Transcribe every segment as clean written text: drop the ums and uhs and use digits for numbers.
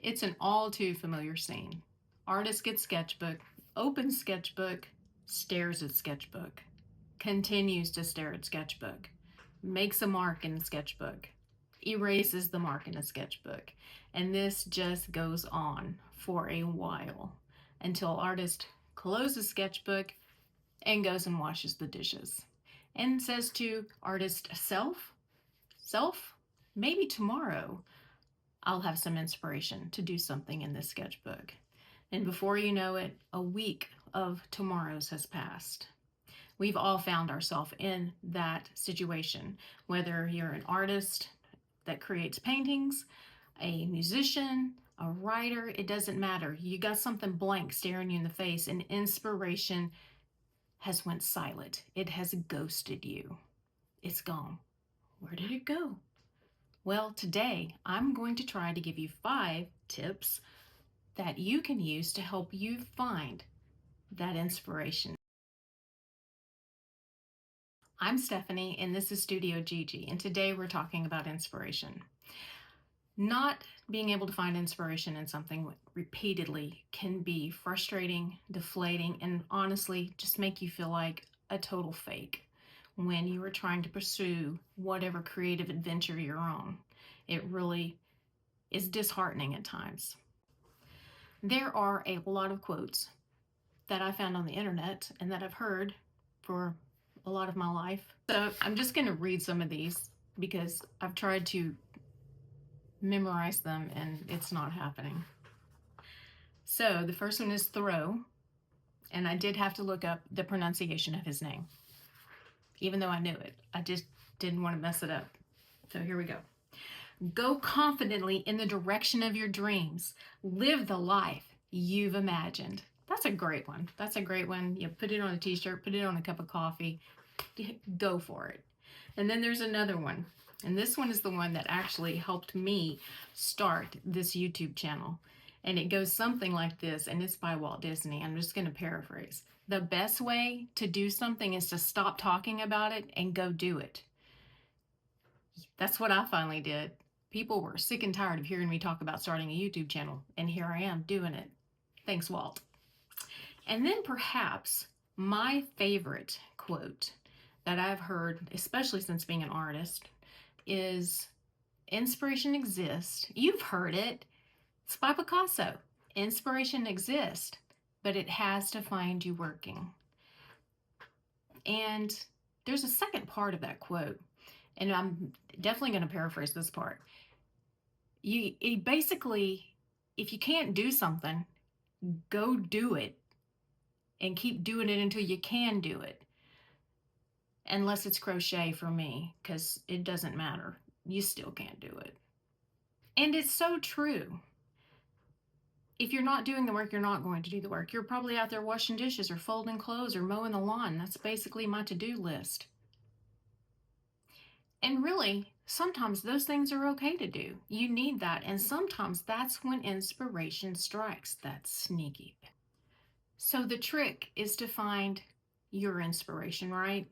It's an all too familiar scene. Artist gets sketchbook, opens sketchbook, stares at sketchbook, continues to stare at sketchbook, makes a mark in the sketchbook, erases the mark in the sketchbook, and this just goes on for a while until artist closes sketchbook and goes and washes the dishes and says to artist self, maybe tomorrow I'll have some inspiration to do something in this sketchbook. And before you know it, a week of tomorrows has passed. We've all found ourselves in that situation, whether you're an artist that creates paintings, a musician, a writer, it doesn't matter. You got something blank staring you in the face, and inspiration has went silent. It has ghosted you. It's gone. Where did it go? Well, today I'm going to try to give you 5 tips that you can use to help you find that inspiration. I'm Stephanie and this is Studio Gigi, and today we're talking about inspiration. Not being able to find inspiration in something repeatedly can be frustrating, deflating, and honestly just make you feel like a total fake when you are trying to pursue whatever creative adventure you're on. It really is disheartening at times. There are a lot of quotes that I found on the internet and that I've heard for a lot of my life. So I'm just going to read some of these because I've tried to memorize them and it's not happening. So the first one is Thoreau, and I did have to look up the pronunciation of his name. Even though I knew it, I just didn't want to mess it up. So here we go. Go confidently in the direction of your dreams. Live the life you've imagined. That's a great one. That's a great one. You put it on a t-shirt, put it on a cup of coffee, go for it. And then there's another one. And this one is the one that actually helped me start this YouTube channel. And it goes something like this, and it's by Walt Disney. I'm just going to paraphrase. The best way to do something is to stop talking about it and go do it. That's what I finally did. People were sick and tired of hearing me talk about starting a YouTube channel, and here I am doing it. Thanks, Walt. And then perhaps my favorite quote that I've heard, especially since being an artist, is inspiration exists. You've heard it. It's by Picasso. Inspiration exists, but it has to find you working. And there's a second part of that quote, and I'm definitely going to paraphrase this part. Basically, if you can't do something, go do it and keep doing it until you can do it. Unless it's crochet for me, because it doesn't matter. You still can't do it. And it's so true. If you're not doing the work, you're not going to do the work. You're probably out there washing dishes or folding clothes or mowing the lawn. That's basically my to-do list. And really, sometimes those things are okay to do. You need that. And sometimes that's when inspiration strikes. That's sneaky. So the trick is to find your inspiration, right?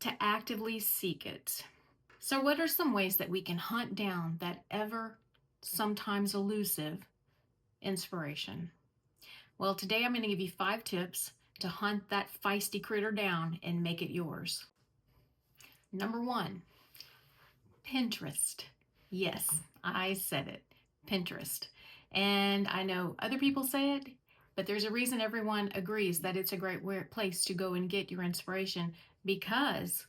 To actively seek it. So what are some ways that we can hunt down that ever, sometimes elusive inspiration? Well, today I'm going to give you 5 tips to hunt that feisty critter down and make it yours. Number 1, Pinterest. Yes, I said it, Pinterest. And I know other people say it, but there's a reason everyone agrees that it's a great place to go and get your inspiration, because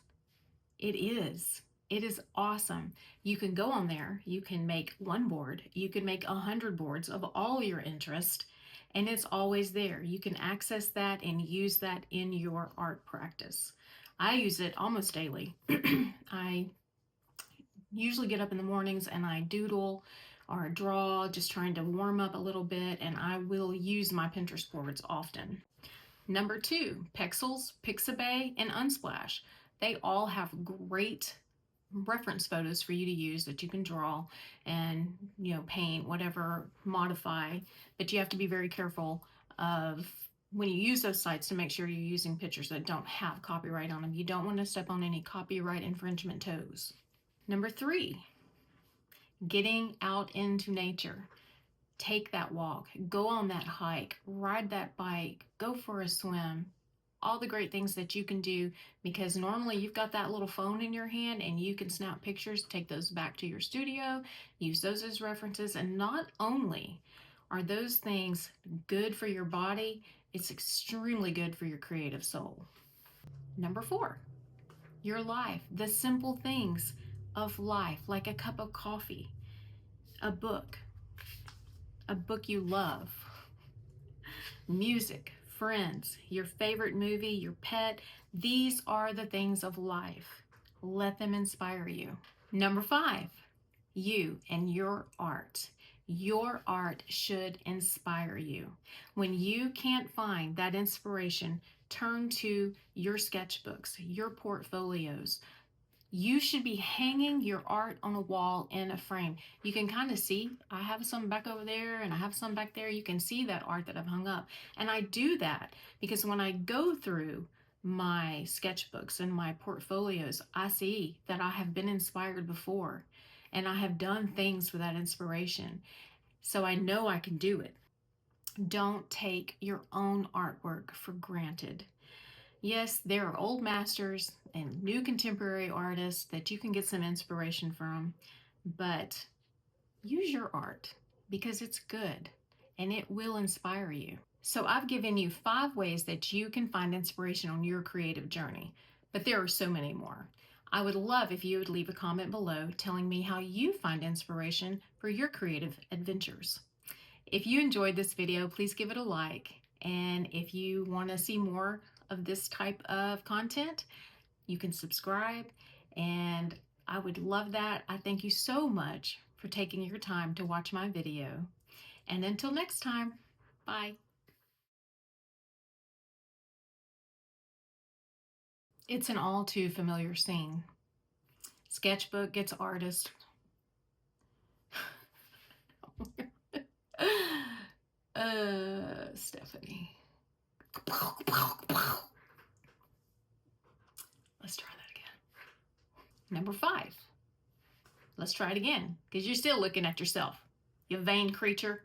it is. It is awesome. You can go on there, you can make 1 board, you can make 100 boards of all your interest, and it's always there. You can access that and use that in your art practice. I use it almost daily. I usually get up in the mornings and I doodle or draw, just trying to warm up a little bit, and I will use my Pinterest boards often. Number 2, Pexels, Pixabay, and Unsplash. They all have great reference photos for you to use that you can draw and, paint, whatever, modify, but you have to be very careful of when you use those sites to make sure you're using pictures that don't have copyright on them. You don't want to step on any copyright infringement toes. Number 3, getting out into nature. Take that walk, go on that hike, ride that bike, go for a swim, all the great things that you can do, because normally you've got that little phone in your hand and you can snap pictures, take those back to your studio, use those as references. And not only are those things good for your body, it's extremely good for your creative soul. Number 4, your life, the simple things of life, like a cup of coffee, a book you love, music, friends, your favorite movie, your pet. These are the things of life. Let them inspire you. Number 5, you and your art. Your art should inspire you. When you can't find that inspiration, turn to your sketchbooks, your portfolios. You should be hanging your art on a wall in a frame. You can kind of see, I have some back over there and I have some back there. You can see that art that I've hung up. And I do that because when I go through my sketchbooks and my portfolios, I see that I have been inspired before and I have done things with that inspiration. So I know I can do it. Don't take your own artwork for granted. Yes, there are old masters and new contemporary artists that you can get some inspiration from, but use your art because it's good and it will inspire you. So I've given you 5 ways that you can find inspiration on your creative journey, but there are so many more. I would love if you would leave a comment below telling me how you find inspiration for your creative adventures. If you enjoyed this video, please give it a like. And if you want to see more of this type of content, you can subscribe, and I would love that. I thank you so much for taking your time to watch my video. And until next time, bye. It's an all too familiar scene. Sketchbook gets artist. Stephanie. Let's try that again. Number 5. Let's try it again, because you're still looking at yourself, you vain creature.